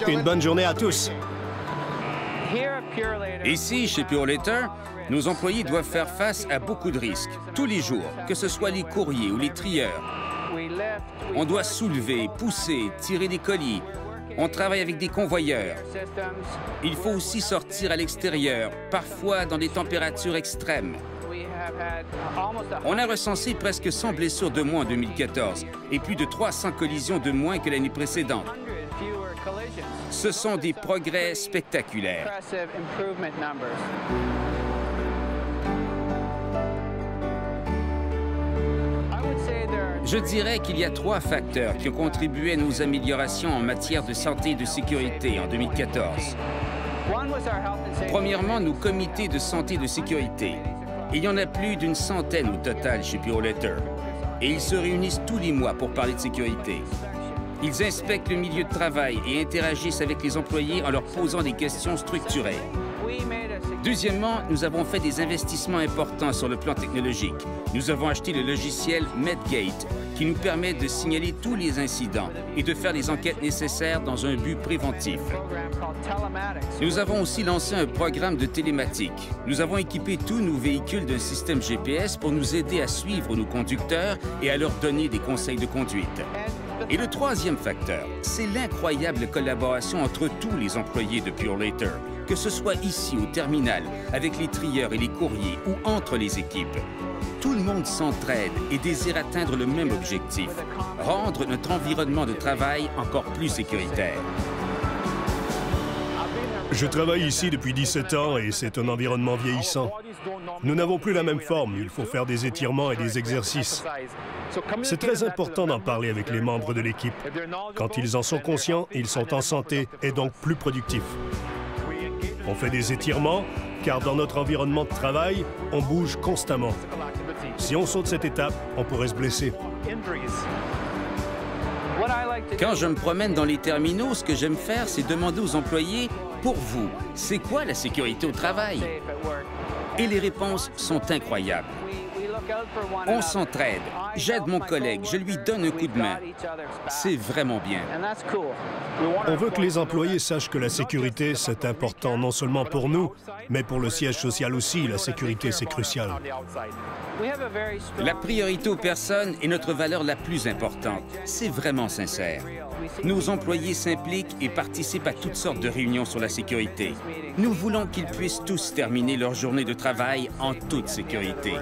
Une bonne journée à tous. Ici, chez Purolator, nos employés doivent faire face à beaucoup de risques, tous les jours, que ce soit les courriers ou les trieurs. On doit soulever, pousser, tirer des colis. On travaille avec des convoyeurs. Il faut aussi sortir à l'extérieur, parfois dans des températures extrêmes. On a recensé presque 100 blessures de moins en 2014 et plus de 300 collisions de moins que l'année précédente. Ce sont des progrès spectaculaires. Je dirais qu'il y a 3 facteurs qui ont contribué à nos améliorations en matière de santé et de sécurité en 2014. Premièrement, nos comités de santé et de sécurité. Il y en a plus d'une centaine au total chez Purolator. Et ils se réunissent tous les mois pour parler de sécurité. Ils inspectent le milieu de travail et interagissent avec les employés en leur posant des questions structurées. Deuxièmement, nous avons fait des investissements importants sur le plan technologique. Nous avons acheté le logiciel Medgate, qui nous permet de signaler tous les incidents et de faire les enquêtes nécessaires dans un but préventif. Nous avons aussi lancé un programme de télématique. Nous avons équipé tous nos véhicules d'un système GPS pour nous aider à suivre nos conducteurs et à leur donner des conseils de conduite. Et le troisième facteur, c'est l'incroyable collaboration entre tous les employés de Purolator, que ce soit ici au terminal, avec les trieurs et les courriers ou entre les équipes. Tout le monde s'entraide et désire atteindre le même objectif, rendre notre environnement de travail encore plus sécuritaire. Je travaille ici depuis 17 ans et c'est un environnement vieillissant. Nous n'avons plus la même forme, il faut faire des étirements et des exercices. C'est très important d'en parler avec les membres de l'équipe. Quand ils en sont conscients, ils sont en santé et donc plus productifs. On fait des étirements, car dans notre environnement de travail, on bouge constamment. Si on saute cette étape, on pourrait se blesser. Quand je me promène dans les terminaux, ce que j'aime faire, c'est demander aux employés, pour vous, c'est quoi la sécurité au travail? Et les réponses sont incroyables. On s'entraide. J'aide mon collègue, je lui donne un coup de main. C'est vraiment bien. On veut que les employés sachent que la sécurité, c'est important non seulement pour nous, mais pour le siège social aussi. La sécurité, c'est crucial. La priorité aux personnes est notre valeur la plus importante. C'est vraiment sincère. Nos employés s'impliquent et participent à toutes sortes de réunions sur la sécurité. Nous voulons qu'ils puissent tous terminer leur journée de travail en toute sécurité.